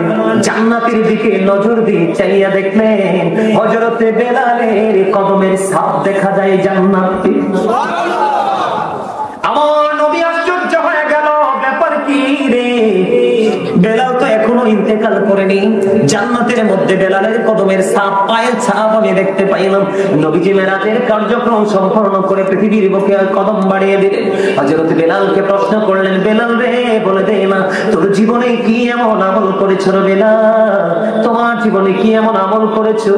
জান্নাতের দিকে নজর দিয়ে চাইয়া দেখলেন, হযরত বেলালের কদমের ছাপ দেখা যায় জান্নাতে। আমার নবী আশ্চর্য হয়ে গেল, ব্যাপার কি রে? বেলাল তো এখনো ইন্তেকাল করেনি, জান্নাতের মধ্যে বেলালের কদমের ছাপ, পায়ের ছাপ আমি দেখতে পাইলাম। নবীজি মেরাজের কার্যক্রম সম্পন্ন করে পৃথিবীর বুকে কদম বাড়িয়ে দিলেন। হযরত বেলালকে প্রশ্ন করলেন, বেলাল রে বলে দে না, তোর জীবনে কি এমন আমল করেছো রে বেলাল? তোমার জীবনে কি এমন আমল করেছো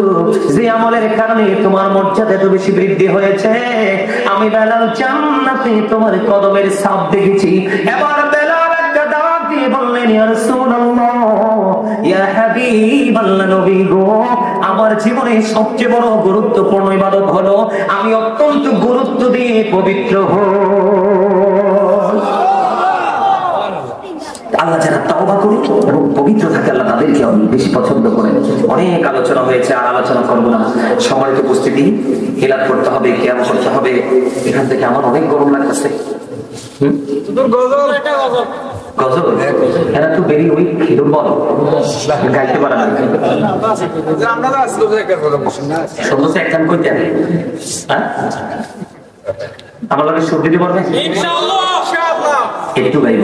যে আমলের কারণে তোমার মর্যাদা এত বেশি বৃদ্ধি হয়েছে? আমি বেলাল জান্নাতে তোমার কদমের ছাপ দেখেছি। এবার বেলাল একটা দাওয়াত দিয়ে বললেন, ইয়া রাসূলুল্লাহ, ইয়া হাবিবাল্লাহ, নবী গো, আমার জীবনে সবচেয়ে বড় গুরুত্বপূর্ণ ইবাদত হলো আমি অত্যন্ত গুরুত্ব দিয়ে পবিত্র হই। আল্লাহ যারা তওবা করে এবং পবিত্র থাকে, আল্লাহ তাদেরকে বেশি পছন্দ করেন। অনেক আলোচনা হয়েছে, আর আলোচনা করবো না। সম্মানিত উপস্থিতি, হিলাত করতে হবে, কিয়াম করতে হবে। এখান থেকে আমার অনেক গরম লাগতেছে। গজল এরা তো বেরি উইক, দুর্বল, গাইতে পারে না। সদস্য একখান কইতে আমার লাগে সুর দিতে পারবে? একটু গাইব।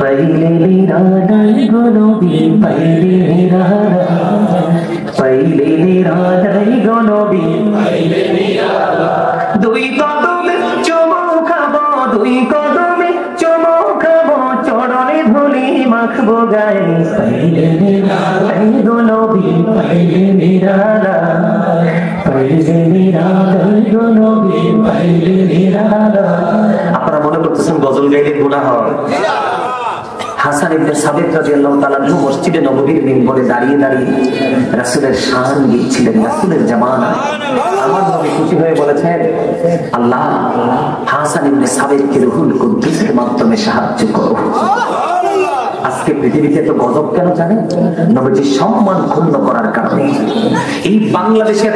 पहले मेरा डाल गोलोबी, पहले मेरा गोलोबी, दुई कदमे चुमो खाबो, दुई कदमे चुमो खाबो, चरणे धूली माखबो गाए। पहले मेरा गोलोबी, पहले मेरा गोलोबी, पहले मेरा। আপনারা মনে করতেছেন গজল গজল গাইলে গুনাহ হয়? হাসান ইবনে সাবিত রাদিয়াল্লাহু তাআলা মসজিদে নববীর মিম্বরে দাঁড়িয়ে দাঁড়িয়ে রাসূলের শান গাইছিলেন, রাসূলের জামানায়। আমার নবী খুশি হয়ে বলেছেন, আল্লাহ হাসান ইবনে সাবিতকে রুহুল কুদ্দুসের মাধ্যমে সাহায্য করো। আজকে পৃথিবীতে তো গজব কেন জানেন? নবীজির সম্মান ক্ষুণ্ণ করার কারণে। এই বাংলাদেশে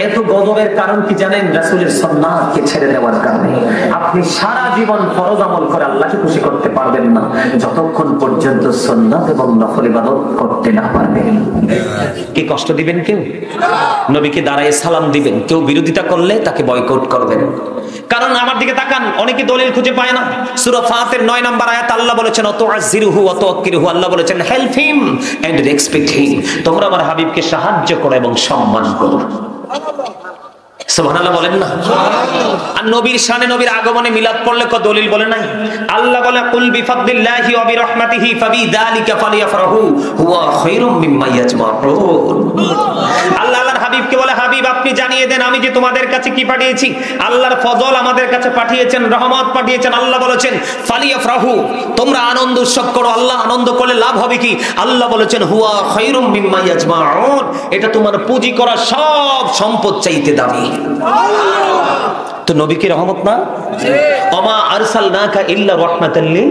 এত গজবের কারণ কি জানেন? রাসূলের সুন্নাতকে ছেড়ে দেওয়ার কারণে। আপনি সারা জীবন ফরজ আমল করে আল্লাহকে খুশি করতে পারবেন না যতক্ষণ পর্যন্ত সুন্নাত এবং নফল ইবাদত করতে না পারবেন। কি কষ্ট দিবেন কেউ? নবীকে দাঁড়ায় সালাম দিবেন, কেউ বিরোধিতা করলে তাকে বয়কট করবেন। কারণ আমার দিকে তাকান, অনেকে দলিল খুঁজে পায় না। সূরা ফাতির 9 নম্বর আয়াত আল্লাহ বলেছেন অতুআযিরুহু ওয়া তুওয়াক্কিরুহু, আল্লাহ বলেছেন help him and respect him, তোমরা আমার হাবিবকে সাহায্য করো এবং সম্মান করো। সুবহানাল্লাহ বলেন না? আর নবীর শানে নবীর আগমনে মিলাদ পড়লে কত দলিল বলে নাই? আল্লাহ বলে কুল বিফাদলিল্লাহি ওয়া বিরহমাতিহি ফাবিযালিকা ফালিয়াফরাহু হুয়া খায়রুম মিম্মা ইয়াজমাউন। আল্লাহর হাবিবকে বলে, হাবিব আপনি জানিয়ে দেন আমি যে তোমাদের কাছে কি পাঠিয়েছি। আল্লাহর ফজল আমাদের কাছে পাঠিয়েছেন, রহমত পাঠিয়েছেন। আল্লাহ বলেছেন ফালিয়াফরাহু, তোমরা আনন্দ উৎসব করো। আল্লাহ আনন্দ করলে লাভ হবে কি? আল্লাহ বলেছেন হুয়া খায়রুম মিম্মা ইয়াজমাউন, এটা তোমার পুঁজি করা সব সম্পদ চাইতে দামি। তো নবী কি রহমত না? ওমা আরসালনাকা ইল্লা রাহমাতাল লিল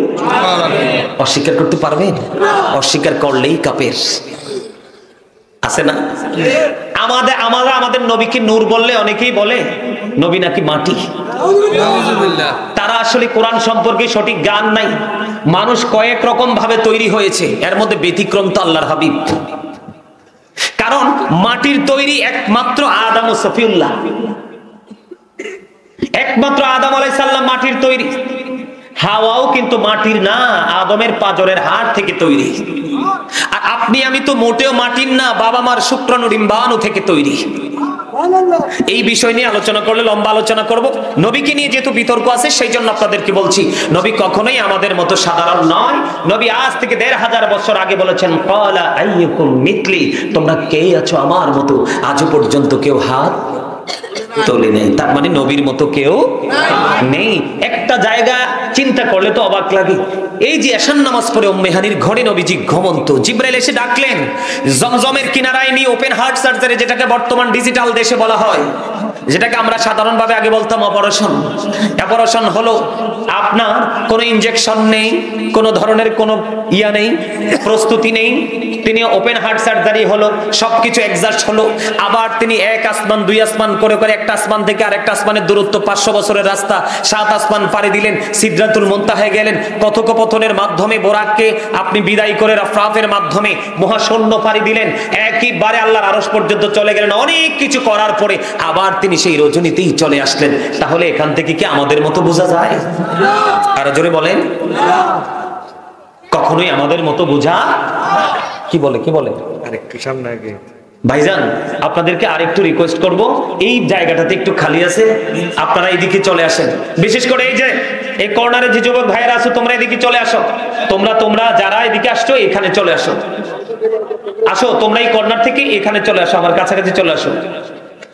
আলামিন। অস্বীকার করতে পারবেন? অস্বীকার করলেই কাফের। আছে না? আমাদের নবীকে নূর বললে অনেকেই বলে নবী নাকি মাটি। তারা আসলে কোরআন সম্পর্কে সঠিক জ্ঞান নাই। মানুষ কয়েক রকম ভাবে তৈরি হয়েছে, এর মধ্যে ব্যতিক্রম তো আল্লাহর হাবিব। কারণ মাটির তৈরি একমাত্র আদম ও সফিউল্লাহ, একমাত্র আদম আলাইহিস সালাম মাটির তৈরি। হাওয়াও কিন্তু মাটির না, আদমের পাঁজরের হাড় থেকে তৈরি। আর আপনি আমি তো মোটেও মাটির না, বাবা মার শুক্রাণু ডিম্বাণু থেকে তৈরি। এই বিষয় নিয়ে আলোচনা করলে লম্বা আলোচনা করব। নবীকে নিয়ে যেহেতু বিতর্ক আছে সেই জন্য আপনাদেরকে বলছি, নবী কখনোই আমাদের মতো সাধারণ নয়। নবী আজ থেকে 1500 বছর আগে বলেছেন ক্বালা আইয়ুকুম মিথলি, তোমরা কে আছো আমার মতো? আজও পর্যন্ত কেউ হাত তোলে নেই। তার মানে নবীর মতো কেউ নেই। একটা জায়গা চিন্তা করলে তো অবাক লাগে। এই যে এশার নামাজ পড়ে উম্মে হানির ঘরে নবীজি ঘুমন্ত, জিবরাইল এসে ডাকলেন জমজমের কিনারায় নিয়ে ওপেন হার্ট সার্জারি, যেটাকে বর্তমান ডিজিটাল দেশে বলা হয়, যেটাকে আমরা সাধারণভাবে আগে বলতাম অপারেশন। অপারেশন হলো আপনার কোনো ইনজেকশন নেই, কোনো ধরনের কোনো ইয়া নেই, প্রস্তুতি নেই। তিনি ওপেন হার্ট সার্জারি হলো, সবকিছু এক্সাস্ট হলো। আবার তিনি এক আসমান দুই আসমান করে করে একটা আসমান থেকে আরেকটা আসমানের দূরত্ব 500 বছরের রাস্তা, 7 আসমান পাড়ি দিলেন, সিদরাতুল মুনতাহায় গেলেন। কথোপকথনের মাধ্যমে বোরাককে আপনি বিদায় করে রাফরাফের মাধ্যমে মহাশূন্য পাড়ি দিলেন। একইবারে আল্লাহর আরশ পর্যন্ত চলে গেলেন। অনেক কিছু করার পরে আবার তিনি সেই রজনীতেই চলে আসলেন। তাহলে এখান থেকে কি আমাদের মতো বোঝা যায়? আর জোরে বলেন, কখনোই আমাদের মতো বোঝা কি বলে আরেকটু সামনে আগে ভাইজান, আপনাদেরকে আরেকটু রিকোয়েস্ট করব, এই জায়গাটাতে একটু খালি আছে, আপনারা এইদিকে চলে আসেন। বিশেষ করে এই যে এই কর্নারে যে যুবক ভাইরা আছো, তোমরা এদিকে চলে আসো। তোমরা যারা এদিকে আসছো এখানে চলে আসো। আসো তোমরা এই কর্নার থেকে এখানে চলে আসো, আমার কাছাকাছি চলে আসো।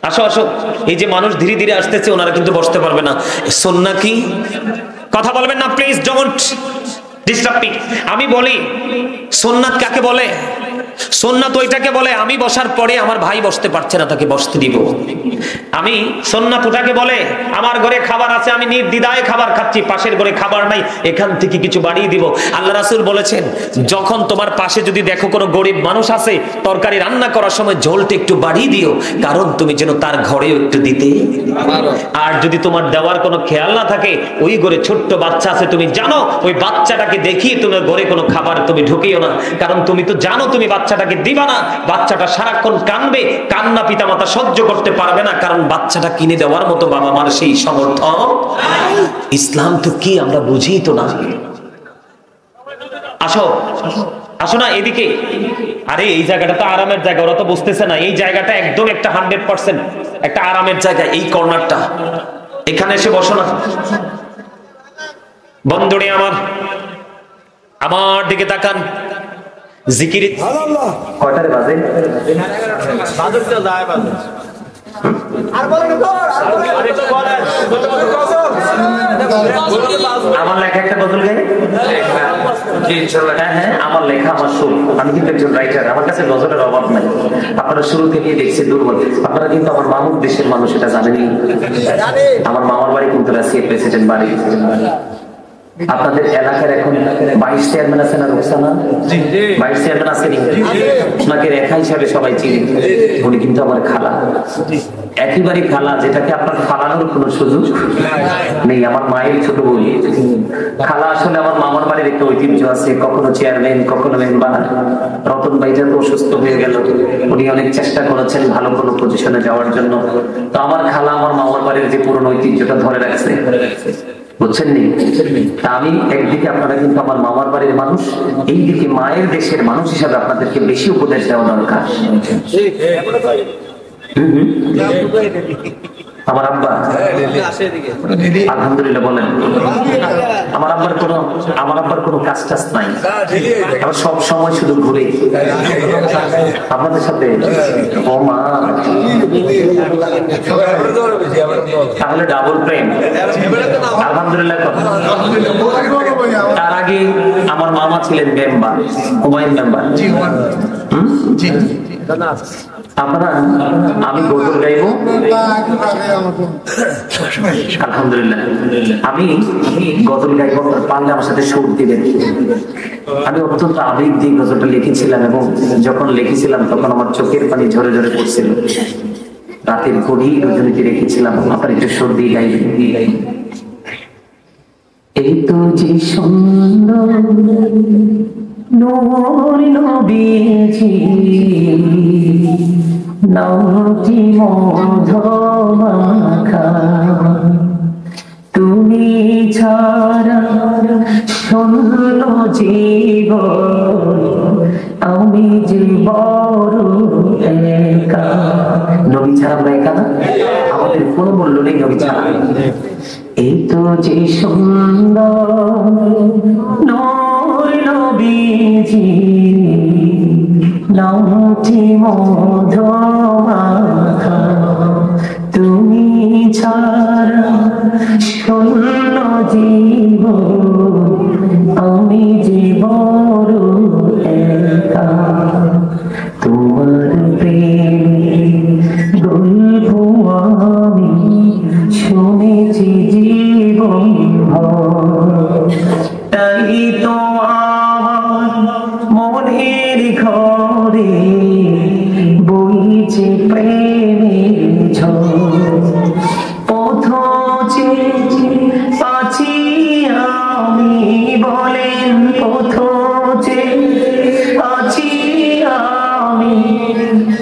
আসো আসো। এই যে মানুষ ধীরে ধীরে আসতেছে, ওনারা কিন্তু বসতে পারবে না। সুন্নাহ কি? কথা বলবেন না প্লিজ, ডোন্ট ডিস্টার্ব মি। আমি বলি সুন্নাত কাকে বলে? সুন্নাত ওইটাকে বলে আমি বসার পরে আমার ভাই বসতে পারছে না, তাকে বসতে দিব। আমি সুন্নাত ওটাকে বলে আমার ঘরে খাবার আছে, আমি নির্দ্বিধায় খাবার খাচ্ছি, পাশের ঘরে খাবার নাই, এখান থেকে কিছু বাড়িয়ে দিব। আল্লাহ রাসূল বলেছেন যখন তোমার পাশে যদি দেখো কোনো গরিব মানুষ আছে, তরকারি রান্না করার সময় ঝোলটা একটু বাড়িয়ে দিও, কারণ তুমি যেন তার ঘরেও একটু দিতে পারো। আর যদি তোমার দেওয়ার কোনো খেয়াল না থাকে, ওই ঘরে ছোট্ট বাচ্চা আছে, তুমি জানো ওই বাচ্চাটাকে দেখিয়ে তোমার ঘরে কোনো খাবার তুমি ঢুকিও না, কারণ তুমি তো জানো তুমি বাচ্চাটাকে দিবা না। বাচ্চাটা সারাক্ষণ কাঁদবে, কান্না পিতামাতা সহ্য করতে পারবে না, কারণ বাচ্চাটা কিনে দেওয়ার মতো বাবা মার সেই সমর্থন। ইসলাম তো কি আমরা বুঝি তো না। আসো আসো না এদিকে। আরে এই জায়গাটা তো আরামের জায়গা, ওরা তো বুঝতেছে না। এই জায়গাটা একদম একটা 100% একটা আরামের জায়গা। এই কর্নারটা, এখানে এসে বসো না। বন্ধুরে আমার দিকে তাকান। জিকির কয়টারে বাজে? আমার লেখা একটা গজল গাই। হ্যাঁ হ্যাঁ, আমার লেখা আমার সুর। আমি কিন্তু একজন রাইটার, আমার কাছে গজলের অভাব নাই। আপনারা শুরু থেকেই দেখছি দুর্বল। আপনারা কিন্তু আমার মামুর দেশের মানুষ, এটা জানেনই। আমার মামার বাড়ি কিন্তু রাশিয়া প্রেসিডেন্ট বাড়ি। আপনাদের এলাকার এখন 22 চেয়ারম্যান আছে না রোকসানা? 22 চেয়ারম্যান আছে। ওনাকে রেখা হিসাবে সবাই চিনি। উনি কিন্তু আমার খালা, একেবারে খালা, যেটাকে আপনার ফালানোর কোনো সুযোগ নেই। আমার মায়ের ছোট বই খালা। আসলে আমার মামার বাড়ির একটা ঐতিহ্য আছে, কখনো চেয়ারম্যান কখনো মেম্বার। রতন ভাইটা তো অসুস্থ হয়ে গেল, উনি অনেক চেষ্টা করেছেন ভালো কোনো পজিশনে যাওয়ার জন্য। তো আমার খালা আমার মামার বাড়ির যে পুরনো ঐতিহ্যটা ধরে রাখছে, বুঝছেন নি? তা আমি একদিকে আপনারা কিন্তু আমার মামার বাড়ির মানুষ, এইদিকে মায়ের দেশের মানুষ হিসাবে আপনাদেরকে বেশি উপদেশ দেওয়া দরকার। আমার আব্বা আলহামদুলিল্লাহ বলেন, আমার আব্বার কোনো কাজ টাজ নাই। আবার সব সময় শুধু ঘুরে আপনাদের সাথে। ও মা, তাহলে ডাবল প্রেম। আলহামদুলিল্লাহ। তার আগে আমার মামা ছিলেন মেম্বার, হুমায়ুন মেম্বার। আপনারা, আমি গজল গাইব আলহামদুলিল্লাহ। আমি গজল গাইব, পারলে আমার সাথে সুর দিবেন। আমি অত্যন্ত আবেগ দিয়ে গজলটা লিখেছিলাম, এবং যখন লিখেছিলাম তখন আমার চোখের পানি ঝরে ঝরে পড়ছিল। রাতের গভীর রজনীতে রেখেছিলাম। আপনার একটু সুর দিয়ে গাইবেন। এই তো যে সুন্দর নূর নবীজি, নামটি মধুমাখা, তুমি ছাড়া শূন্য জীবন, আমি যে বড় একা। নবী ছাড়া আমরা একা না, আমাদের কোনো মূল্য নেই নবী ছাড়া। এই তো যে সুন্দর নূর নবীজি, নামটি মধুমাখা, তুমি ছাড়া শূন্য জীবন, আমি যে বড় একা। তোমার প্রেমে গল্প আমি শুনেছি জীবন ভর, তাই তো আমার মনের ঘরে বইছে প্রেমের ঝড়। পথ চেয়ে আছি আমি, বলেন পথ চেয়ে আছি আমি,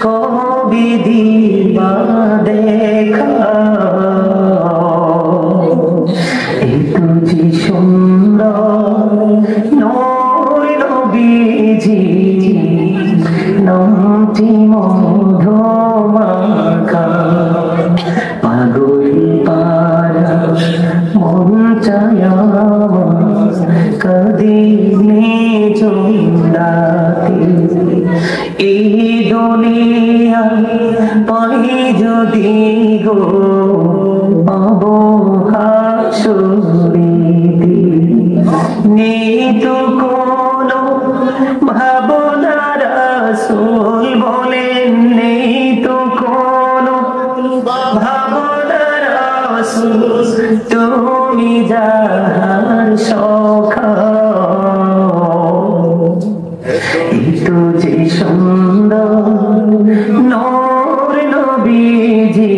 কবে দিবা দেখা। এই তো যে সুন্দর নূর নবীজি, নামটি মধুমাখা, পাগল পারা মন চায় আমার, কাঁদিলে জোড়াতে। এই দুনিয়া পাই যদি গো অবহাসুরিতে, নেই তো কোনো ভাবনা রাসূল, বলেন নেই তো কোনো ভাবনা রাসূল, তুমি যাহার সখা। এই তো যে সুন্দর নূর নবীজি,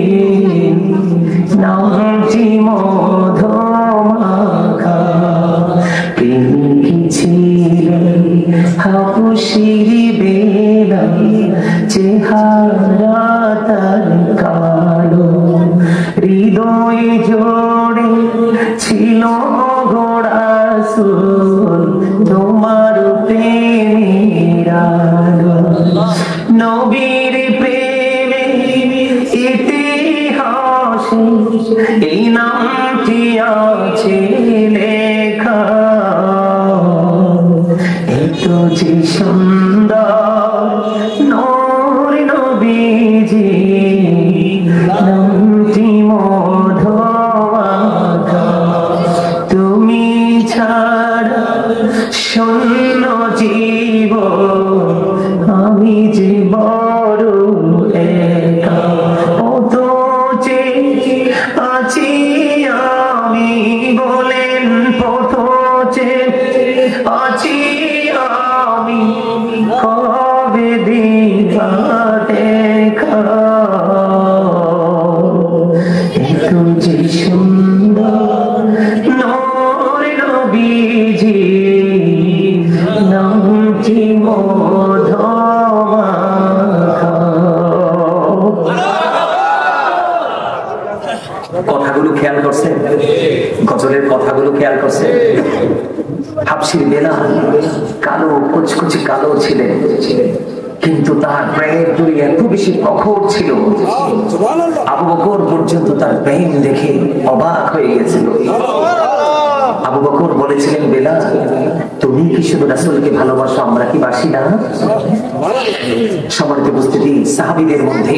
নামটি মধুমাখা, প্রেমিক ছিলেন হাবশির বেলা, চেহারা তার কালো, হৃদয় জোড়ে ছিল রাসূল, তোমার প্রেমের আলো। নবীর প্রেমে ইতিহাসে কথাগুলো খেয়াল করছেন? গজলের কথাগুলো খেয়াল করছেন? হাবশির বেলাল কালো, কুচকুচি কালো ছিলেন, কিন্তু তার প্রেমের দুই এত বেশি প্রখর ছিল, আবু বকর পর্যন্ত তার প্রেম দেখে অবাক হয়ে গেছিল। আবু বকর বলেছিলেন, বেলাল তুমি কি শুধু রাসূলকে ভালোবাসো, আমরা কি বাসি না? সম্মানিত উপস্থিতি, সাহাবীদের মধ্যে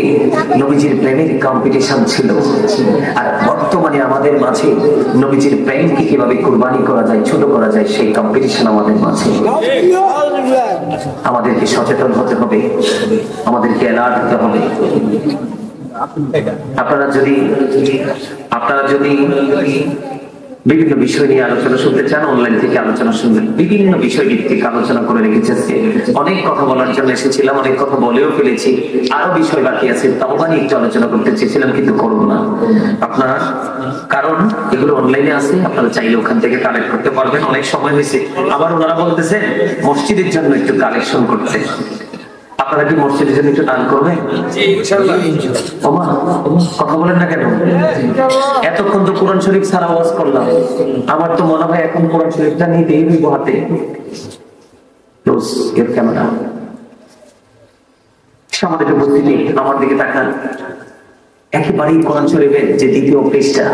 নবীজির প্রেমের কম্পিটিশন ছিল, আর বর্তমানে আমাদের মাঝে নবীজির প্রেমকে কিভাবে কুরবানি করা যায়, ছোট করা যায়, সেই কম্পিটিশন আমাদের মাঝে। আমাদেরকে সচেতন হতে হবে, আমাদেরকে অ্যালার্ট হতে হবে। আপনারা যদি বিভিন্ন বিষয় নিয়ে আলোচনা শুনতে চান, অনলাইন থেকে আলোচনা শুনবেন। বিভিন্ন বিষয় ভিত্তিক আলোচনা করে রেখেছে। অনেক কথা বলার জন্য এসেছিলাম, অনেক কথা বলেও ফেলেছি, আরো বিষয় বাকি আছে, তওবা নিয়ে একটু আলোচনা করতে চেয়েছিলাম, কিন্তু করবো না আপনারা, কারণ এগুলো অনলাইনে আছে, আপনারা চাইলে ওখান থেকে কালেক্ট করতে পারবেন। অনেক সময় হয়েছে, আবার ওনারা বলতেছে মসজিদের জন্য একটু কালেকশন করতে। আপনারা কি মসজিদের জন্য একটু দান করবেন? কথা বলেন না কেন? এতক্ষণ তো কোরআন শরীফ ছাড়া ওয়াজ করলাম, আমার তো মনে হয় এখন কোরআন শরীফটা নিয়ে দিয়ে দিব হাতে। এর ক্যামেরা আমাদের উপস্থিতি, আমার দিকে তাকান, একেবারেই কোরআন শরীফের যে দ্বিতীয় পৃষ্ঠা,